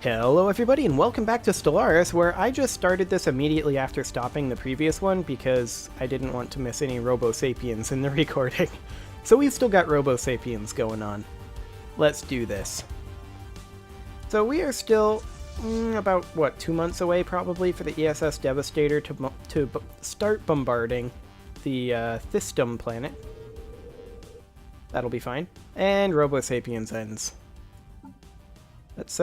Hello everybody and welcome back to Stellaris, where I just started this immediately after stopping the previous one because I didn't want to miss any Robo-Sapiens in the recording. So we've still got Robo-Sapiens going on. Let's do this. So we are still about, 2 months away probably for the ESS Devastator to start bombarding the Thistum planet. That'll be fine. And Robo-Sapiens ends. Let's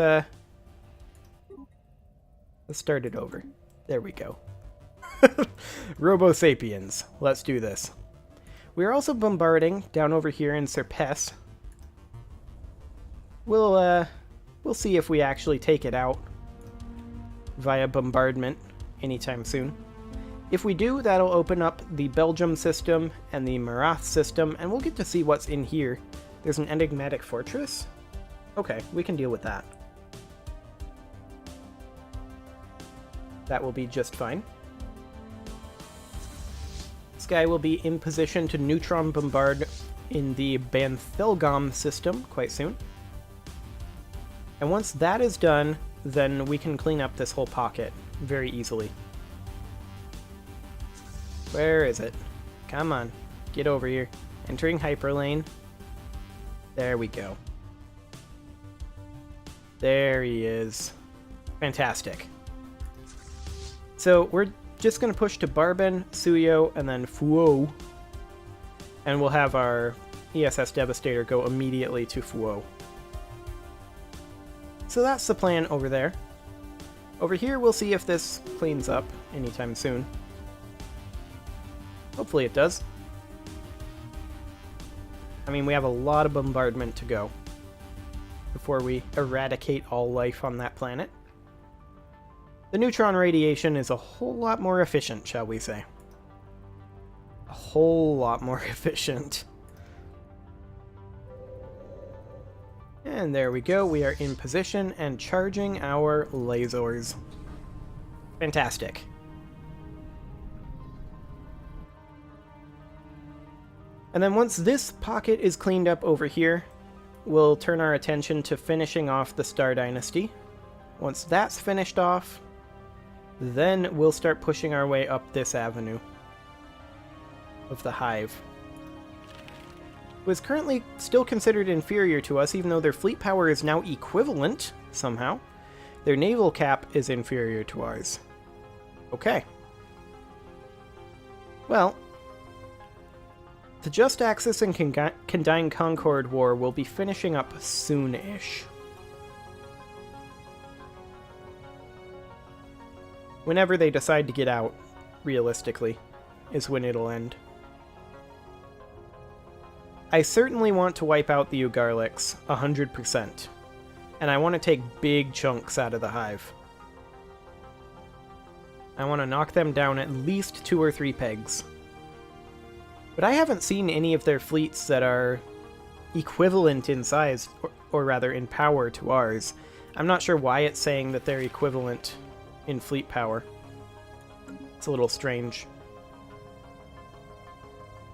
start it over. There we go. Robo-Sapiens. Let's do this. We're also bombarding down over here in Serpes. We'll see if we actually take it out via bombardment anytime soon. If we do, that'll open up the Belgium system and the Marath system, and we'll get to see what's in here. There's an enigmatic fortress? Okay, we can deal with that. That will be just fine. This guy will be in position to neutron bombard in the Banthelgom system quite soon. And once that is done, then we can clean up this whole pocket very easily. Where is it? Come on, get over here. Entering hyperlane. There we go. There he is. Fantastic. So we're just going to push to Barben, Suyo, and then Fuo. And we'll have our ESS Devastator go immediately to Fuo. So that's the plan over there. Over here we'll see if this cleans up anytime soon. Hopefully it does. I mean, we have a lot of bombardment to go before we eradicate all life on that planet. The neutron radiation is a whole lot more efficient, shall we say. A whole lot more efficient. And there we go, we are in position and charging our lasers. Fantastic. And then once this pocket is cleaned up over here, we'll turn our attention to finishing off the Star Dynasty. Once that's finished off, then we'll start pushing our way up this avenue of the Hive. Who is currently still considered inferior to us, even though their fleet power is now equivalent, somehow. Their naval cap is inferior to ours. Okay. Well, the Just Axis and Condign Concord War will be finishing up soon-ish. Whenever they decide to get out, realistically, is when it'll end. I certainly want to wipe out the Ugarlics 100%, and I want to take big chunks out of the Hive. I want to knock them down at least 2 or 3 pegs. But I haven't seen any of their fleets that are equivalent in size, or rather in power, to ours. I'm not sure why it's saying that they're equivalent in fleet power. It's a little strange.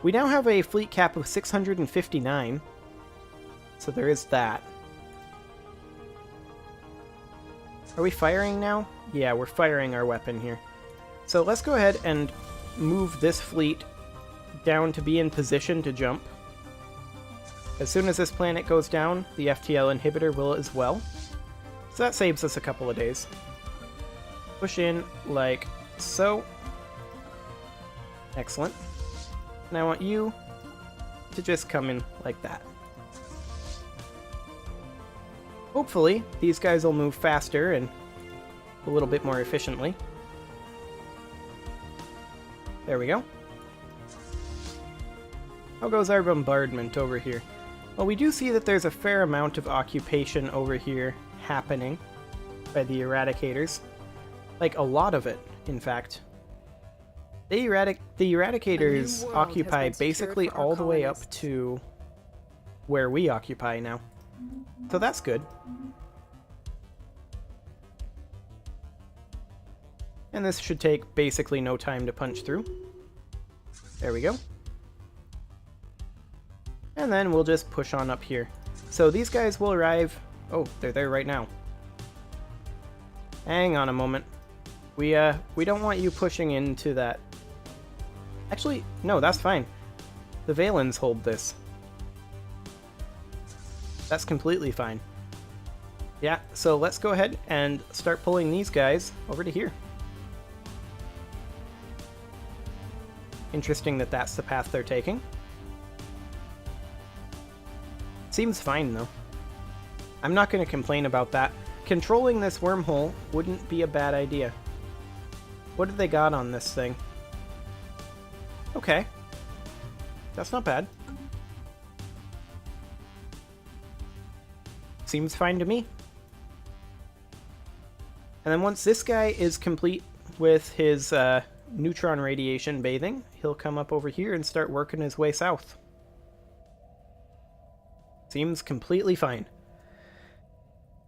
We now have a fleet cap of 659, so there is that. Are we firing now? Yeah, we're firing our weapon here. So let's go ahead and move this fleet down to be in position to jump. As soon as this planet goes down, the FTL inhibitor will as well. So that saves us a couple of days. Push in like so. Excellent. And I want you to just come in like that. Hopefully, these guys will move faster and a little bit more efficiently. There we go. How goes our bombardment over here? Well, we do see that there's a fair amount of occupation over here happening by the Eradicators. Like, a lot of it, in fact. The Eradicators occupy basically all the way up to where we occupy now. So that's good. And this should take basically no time to punch through. There we go. And then we'll just push on up here. So these guys will arrive... Oh, they're there right now. Hang on a moment. We don't want you pushing into that. Actually, no, that's fine. The Valens hold this. That's completely fine. Yeah, so let's go ahead and start pulling these guys over to here. Interesting that that's the path they're taking. Seems fine, though. I'm not going to complain about that. Controlling this wormhole wouldn't be a bad idea. What have they got on this thing? Okay. That's not bad. Seems fine to me. And then once this guy is complete with his neutron radiation bathing, he'll come up over here and start working his way south. Seems completely fine.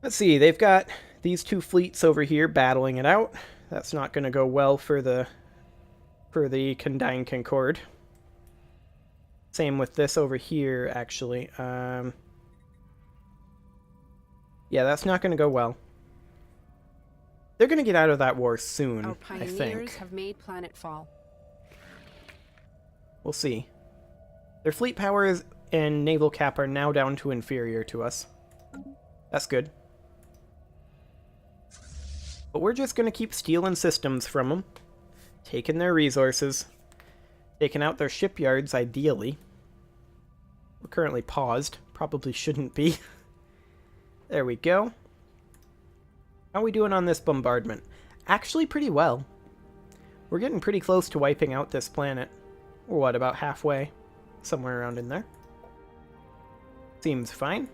Let's see, they've got these two fleets over here battling it out. That's not going to go well for the Condign Concord. Same with this over here, actually. Yeah, that's not going to go well. They're going to get out of that war soon, Our I pioneers think. have made planetfall. We'll see. Their fleet powers and naval cap are now down to inferior to us. That's good. But we're just going to keep stealing systems from them. Taking their resources. Taking out their shipyards, ideally. We're currently paused. Probably shouldn't be. There we go. How are we doing on this bombardment? Actually pretty well. We're getting pretty close to wiping out this planet. Or what, about halfway? Somewhere around in there. Seems fine.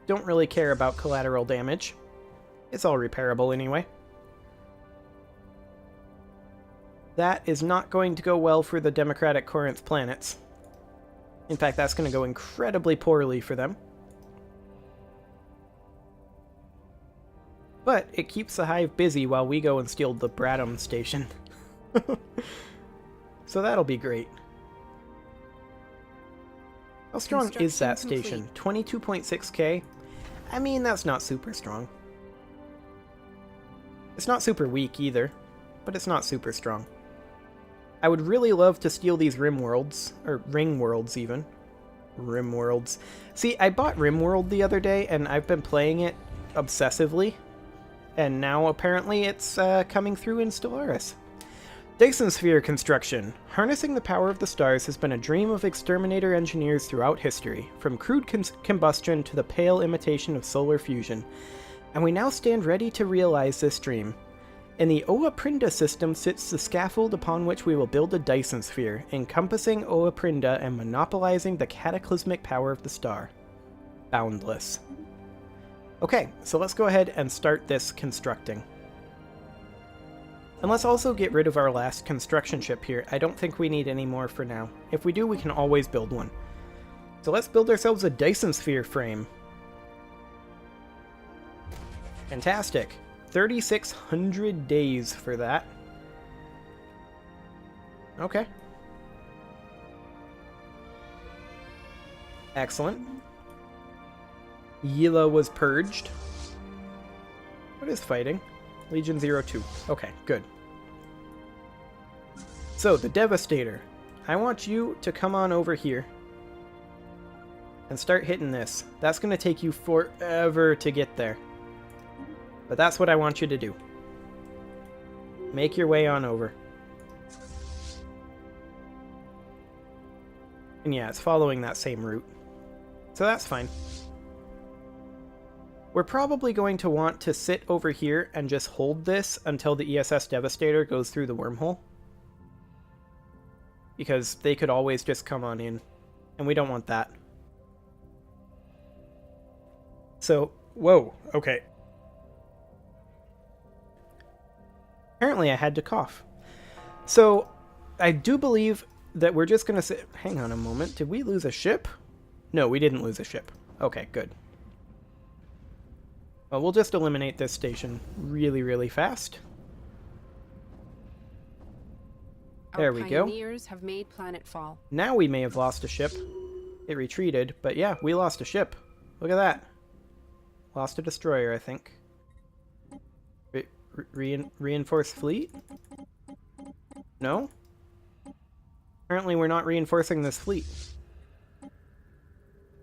Don't really care about collateral damage. It's all repairable anyway. That is not going to go well for the Democratic Corinth planets. In fact, that's going to go incredibly poorly for them. But it keeps the Hive busy while we go and steal the Bradham station. So that'll be great. How strong is that station? 22.6k? I mean, that's not super strong. It's not super weak either, but it's not super strong. I would really love to steal these Rim Worlds, or Ring Worlds even. Rim Worlds. See, I bought Rim World the other day, and I've been playing it obsessively. And now apparently it's coming through in Stellaris. Dyson Sphere construction. Harnessing the power of the stars has been a dream of exterminator engineers throughout history, from crude combustion to the pale imitation of solar fusion. And we now stand ready to realize this dream. In the Oa Prinda system sits the scaffold upon which we will build a Dyson Sphere, encompassing Oa Prinda and monopolizing the cataclysmic power of the star. Boundless. Okay, so let's go ahead and start this constructing. And let's also get rid of our last construction ship here. I don't think we need any more for now. If we do, we can always build one. So let's build ourselves a Dyson Sphere frame. Fantastic. 3,600 days for that. Okay. Excellent. Yila was purged. What is fighting? Legion 02. Okay, good. So, the Devastator. I want you to come on over here and start hitting this. That's going to take you forever to get there. But that's what I want you to do. Make your way on over. And yeah, it's following that same route. So that's fine. We're probably going to want to sit over here and just hold this until the ESS Devastator goes through the wormhole. Because they could always just come on in. And we don't want that. So, whoa, okay. Apparently I had to cough. So, I do believe that we're just going to sit... Hang on a moment. Did we lose a ship? No, we didn't lose a ship. Okay, good. Well, we'll just eliminate this station really, really fast. There we go. Our pioneers have made planetfall. Now we may have lost a ship. It retreated, but yeah, we lost a ship. Look at that. Lost a destroyer, I think. Reinforced fleet? No? Apparently we're not reinforcing this fleet.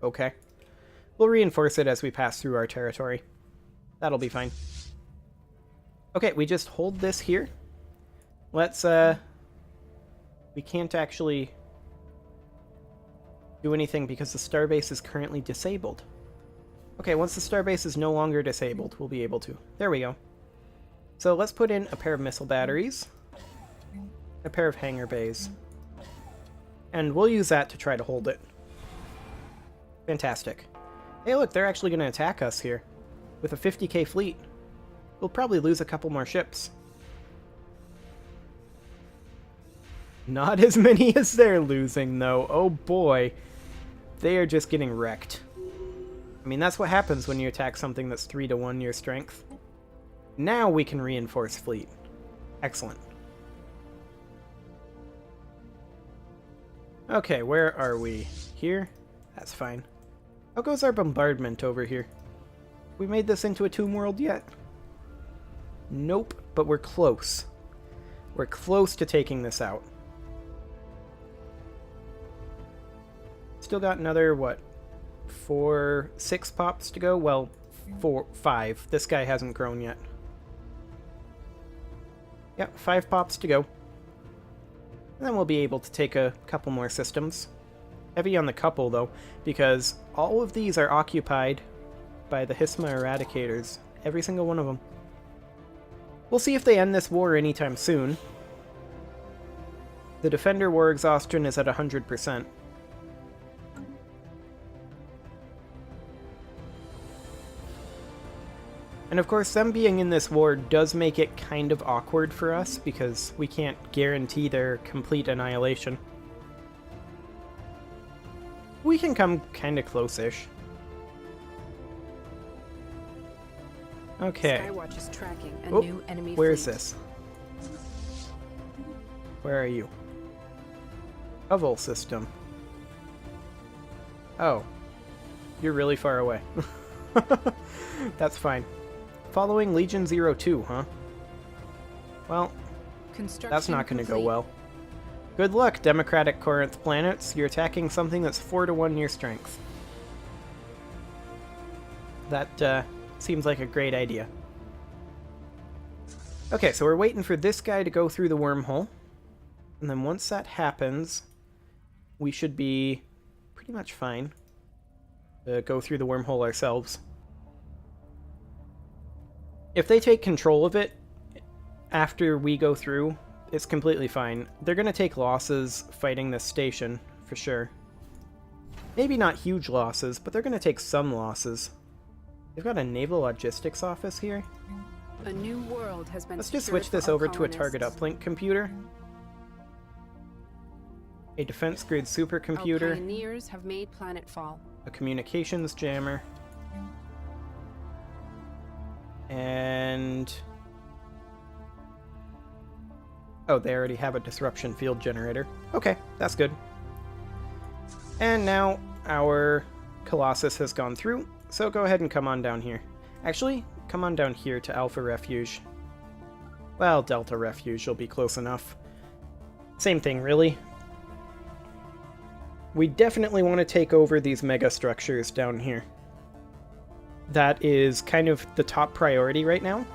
Okay. We'll reinforce it as we pass through our territory. That'll be fine. Okay, we just hold this here. Let's, we can't actually do anything because the starbase is currently disabled. Okay, once the starbase is no longer disabled, we'll be able to. There we go. So let's put in a pair of missile batteries, a pair of hangar bays, and we'll use that to try to hold it. Fantastic. Hey look, they're actually going to attack us here. With a 50k fleet. We'll probably lose a couple more ships. Not as many as they're losing, though. Oh boy. They are just getting wrecked. I mean, that's what happens when you attack something that's 3-to-1 your strength. Now we can reinforce fleet. Excellent. Okay, where are we? Here? That's fine. How goes our bombardment over here? We made this into a tomb world yet? Nope, but we're close. We're close to taking this out. Still got another, what, 6 pops to go? Well, 5. This guy hasn't grown yet. Yep, 5 pops to go. And then we'll be able to take a couple more systems. Heavy on the couple, though, because all of these are occupied by the Hisma Eradicators. Every single one of them. We'll see if they end this war anytime soon. The Defender War Exhaustion is at 100%. And of course, them being in this war does make it kind of awkward for us, because we can't guarantee their complete annihilation. We can come kind of close-ish. Okay. Skywatch is tracking a Oh, new enemy where is fleet. this? Where are you? Oval system. Oh. You're really far away. That's fine. Following Legion 02, huh? Well, that's not going to go well. Good luck, Democratic Corinth planets. You're attacking something that's 4-to-1 your strength. That, seems like a great idea. Okay, so we're waiting for this guy to go through the wormhole. And then once that happens, we should be pretty much fine to go through the wormhole ourselves. If they take control of it after we go through, it's completely fine. They're going to take losses fighting this station, for sure. Maybe not huge losses, but they're going to take some losses. They've got a naval logistics office here. A new world has been Let's just secured switch this for our over to a target colonists. uplink computer. A defense grid Our supercomputer. pioneers have made planetfall. A communications jammer. And... oh, they already have a disruption field generator. Okay, that's good. And now our Colossus has gone through, so go ahead and come on down here. Actually, come on down here to Alpha Refuge. Well, Delta Refuge will be close enough. Same thing, really. We definitely want to take over these mega structures down here. That is kind of the top priority right now,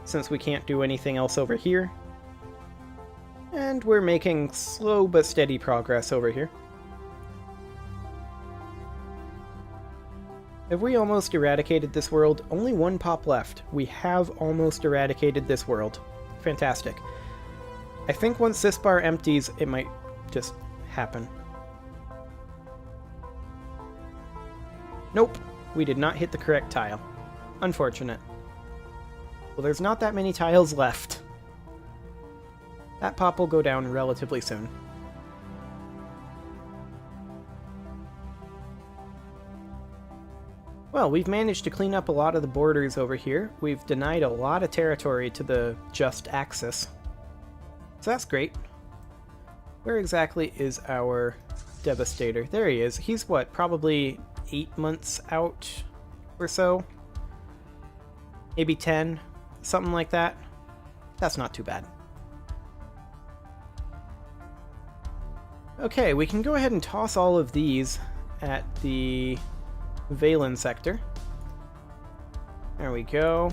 since we can't do anything else over here. And we're making slow but steady progress over here. Have we almost eradicated this world? Only 1 pop left. We have almost eradicated this world. Fantastic. I think once this bar empties, it might just happen. Nope. We did not hit the correct tile. Unfortunate. Well, there's not that many tiles left. That pop will go down relatively soon. Well, we've managed to clean up a lot of the borders over here. We've denied a lot of territory to the just axis. So that's great. Where exactly is our Devastator? There he is. He's what, probably 8 months out or so? maybe 10, something like that. That's not too bad. Okay, we can go ahead and toss all of these at the Valen sector. There we go.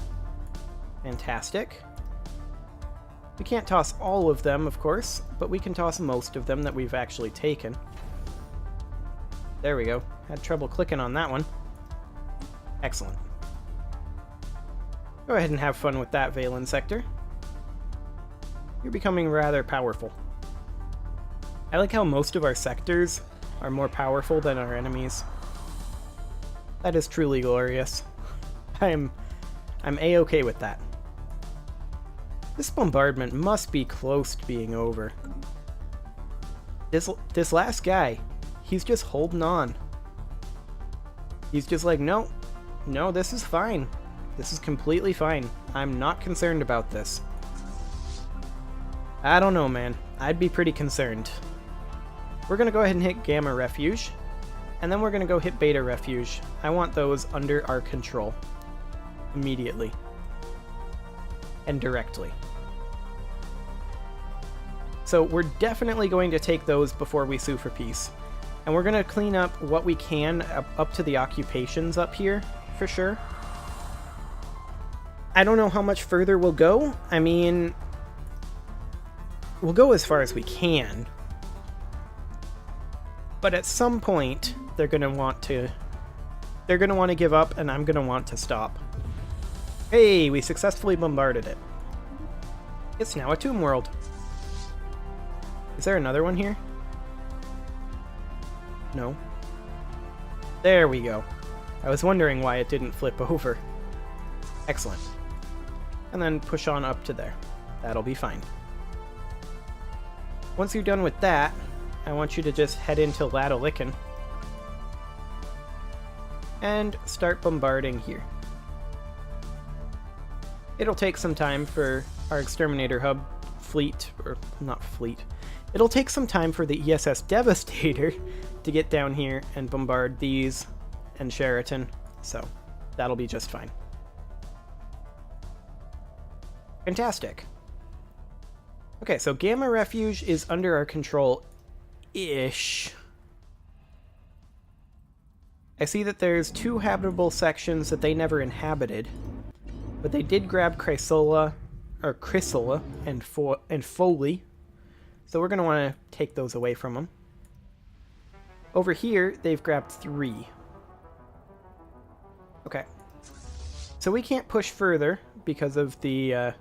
Fantastic. We can't toss all of them, of course, but we can toss most of them that we've actually taken. There we go. Had trouble clicking on that one. Excellent. Go ahead and have fun with that Valen sector. You're becoming rather powerful. I like how most of our sectors are more powerful than our enemies. That is truly glorious. I'm A-okay with that. This bombardment must be close to being over. This last guy, he's just holding on. He's just like, no, this is fine. This is completely fine. I'm not concerned about this. I don't know, man. I'd be pretty concerned. We're going to go ahead and hit Gamma Refuge, and then we're going to go hit Beta Refuge. I want those under our control. Immediately. And directly. So we're definitely going to take those before we sue for peace. And we're going to clean up what we can up to the occupations up here, for sure. I don't know how much further we'll go. I mean, we'll go as far as we can. But at some point, they're going to want to give up, and I'm going to want to stop. Hey, we successfully bombarded it. It's now a tomb world. Is there another one here? No. There we go. I was wondering why it didn't flip over. Excellent. And then push on up to there. That'll be fine. Once you're done with that, I want you to just head into Ladolican and start bombarding here. It'll take some time for our Exterminator Hub fleet, or not fleet. It'll take some time for the ESS Devastator to get down here and bombard these and Sheraton, so that'll be just fine. Fantastic. Okay, so Gamma Refuge is under our control-ish. I see that there's 2 habitable sections that they never inhabited, but they did grab Chrysola and Foley, so we're going to want to take those away from them. Over here, they've grabbed 3. Okay. So we can't push further because of the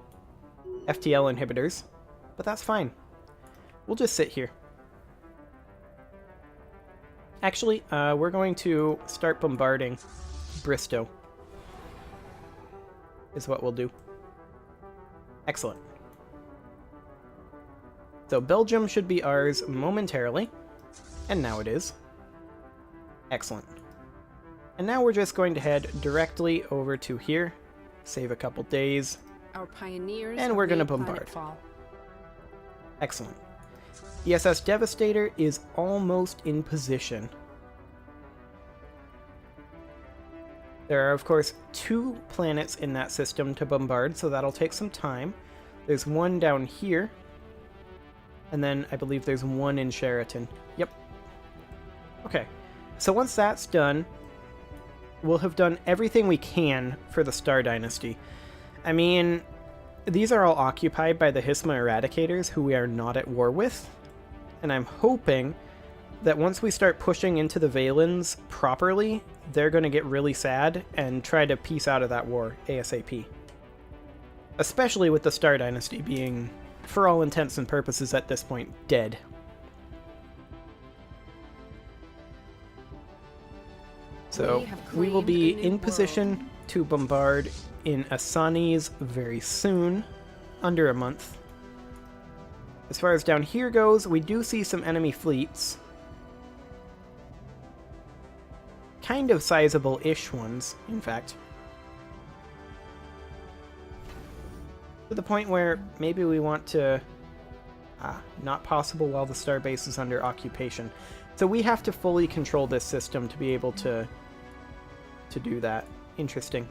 FTL inhibitors, but that's fine. We'll just sit here. Actually, we're going to start bombarding Bristow, is what we'll do. Excellent. So Belgium should be ours momentarily, and now it is. Excellent. And now we're just going to head directly over to here, save a couple days, Our pioneers and we're going to bombard. Excellent. ESS Devastator is almost in position. There are, of course, 2 planets in that system to bombard, so that'll take some time. There's 1 down here, and then I believe there's 1 in Sheraton. Yep. Okay, so once that's done, we'll have done everything we can for the Star Dynasty. I mean, these are all occupied by the Hisma Eradicators, who we are not at war with, and I'm hoping that once we start pushing into the Valens properly, they're going to get really sad and try to peace out of that war ASAP. Especially with the Star Dynasty being, for all intents and purposes at this point, dead. So we will be in position to bombard in Asanis very soon, under a month. As far as down here goes, we do see some enemy fleets. Kind of sizable-ish ones, in fact. To the point where maybe we want to... not possible while the starbase is under occupation. So we have to fully control this system to be able to do that. Interesting.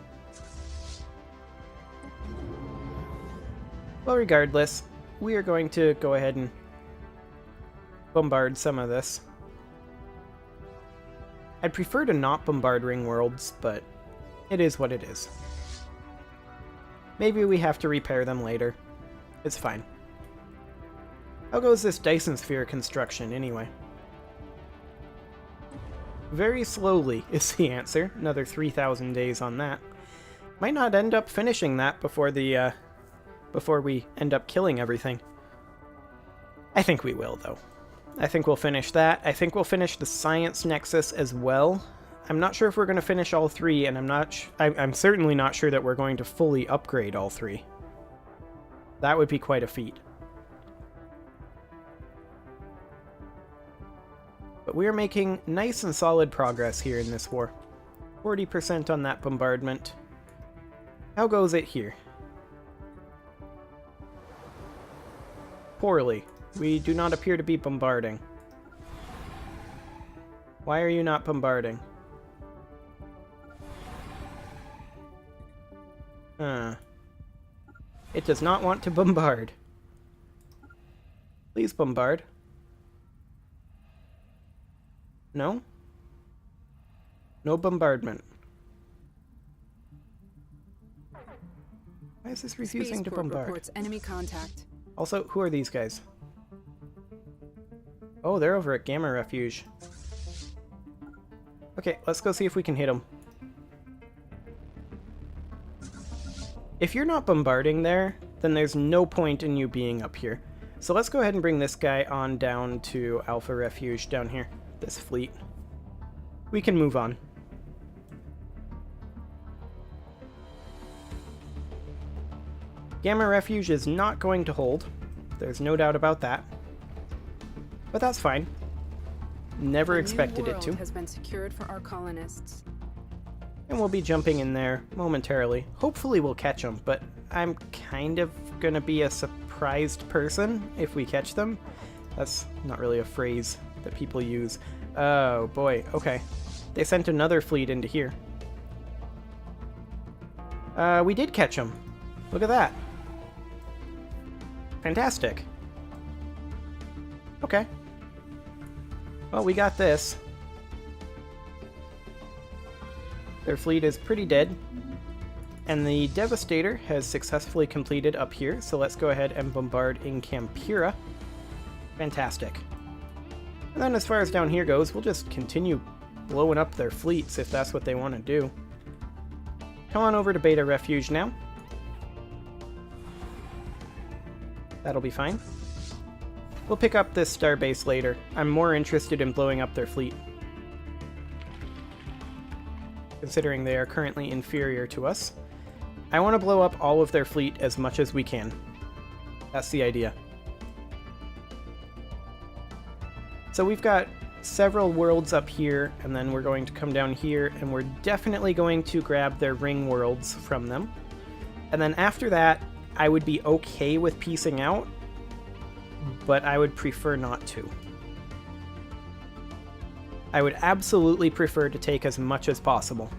Well, regardless, we are going to go ahead and bombard some of this. I'd prefer to not bombard ring worlds, but it is what it is. Maybe we have to repair them later. It's fine. How goes this Dyson Sphere construction, anyway? Very slowly is the answer. Another 3,000 days on that. Might not end up finishing that before the, before we end up killing everything. I think we will, though. I think we'll finish that. I think we'll finish the Science Nexus as well. I'm not sure if we're going to finish all three, and I'm certainly not sure that we're going to fully upgrade all three. That would be quite a feat. But we are making nice and solid progress here in this war. 40% on that bombardment. How goes it here? Poorly. We do not appear to be bombarding. Why are you not bombarding? It does not want to bombard. Please bombard. No? No bombardment. Why is this refusing to bombard? Reports enemy contact. Also, who are these guys? Oh, they're over at Gamma Refuge. Okay, let's go see if we can hit them. If you're not bombarding there, then there's no point in you being up here. So let's go ahead and bring this guy on down to Alpha Refuge down here. This fleet. We can move on. Gamma Refuge is not going to hold. There's no doubt about that. But that's fine. Never expected it to. A new world has been secured for our colonists. And we'll be jumping in there momentarily. Hopefully we'll catch them, but I'm kind of gonna be a surprised person if we catch them. That's not really a phrase that people use. Oh boy, okay. They sent another fleet into here. We did catch them. Look at that. Fantastic. Okay. Well, we got this. Their fleet is pretty dead. And the Devastator has successfully completed up here, so let's go ahead and bombard in Campura. Fantastic. And then as far as down here goes, we'll just continue blowing up their fleets if that's what they want to do. Come on over to Beta Refuge now. That'll be fine. We'll pick up this starbase later. I'm more interested in blowing up their fleet, considering they are currently inferior to us. I want to blow up all of their fleet as much as we can. That's the idea. So we've got several worlds up here, and then we're going to come down here, and we're definitely going to grab their ring worlds from them. And then after that, I would be okay with piecing out, but I would prefer not to. I would absolutely prefer to take as much as possible.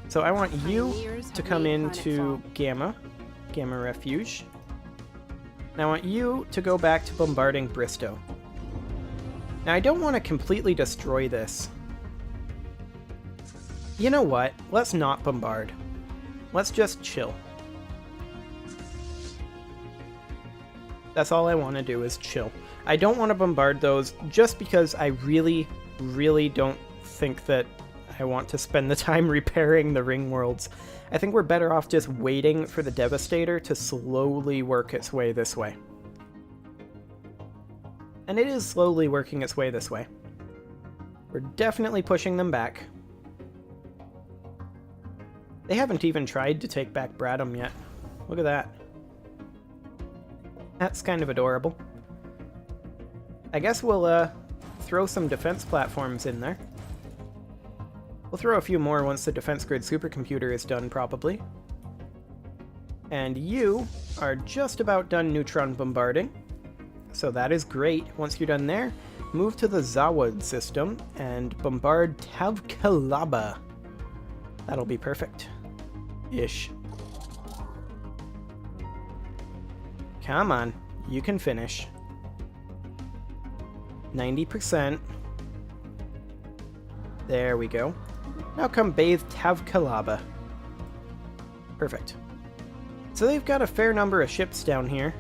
So I want you to come into Gamma Refuge. And I want you to go back to bombarding Bristow. Now I don't want to completely destroy this. You know what? Let's not bombard. Let's just chill. That's all I want to do is chill. I don't want to bombard those just because I really, really don't think that I want to spend the time repairing the ring worlds. I think we're better off just waiting for the Devastator to slowly work its way this way. And it is slowly working its way this way. We're definitely pushing them back. They haven't even tried to take back Bradham yet. Look at that. That's kind of adorable. I guess we'll throw some defense platforms in there. We'll throw a few more once the defense grid supercomputer is done, probably. And you are just about done neutron bombarding. So that is great. Once you're done there, move to the Zawad system and bombard Tavkalaba. That'll be perfect. Ish. Come on, you can finish. 90%. There we go. Now come bathe Tavkalaba. Perfect. So they've got a fair number of ships down here.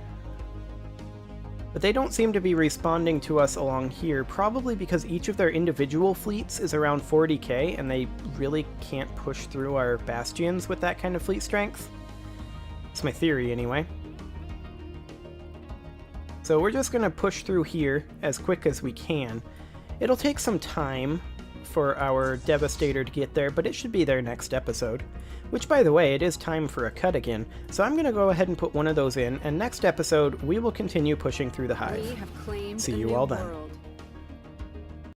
But they don't seem to be responding to us along here, probably because each of their individual fleets is around 40k, and they really can't push through our bastions with that kind of fleet strength. That's my theory, anyway. So we're just going to push through here as quick as we can. It'll take some time for our Devastator to get there, but it should be there next episode. Which, by the way, it is time for a cut again, so I'm going to go ahead and put one of those in, and next episode we will continue pushing through the hive. We have claimed See a you new all then. world.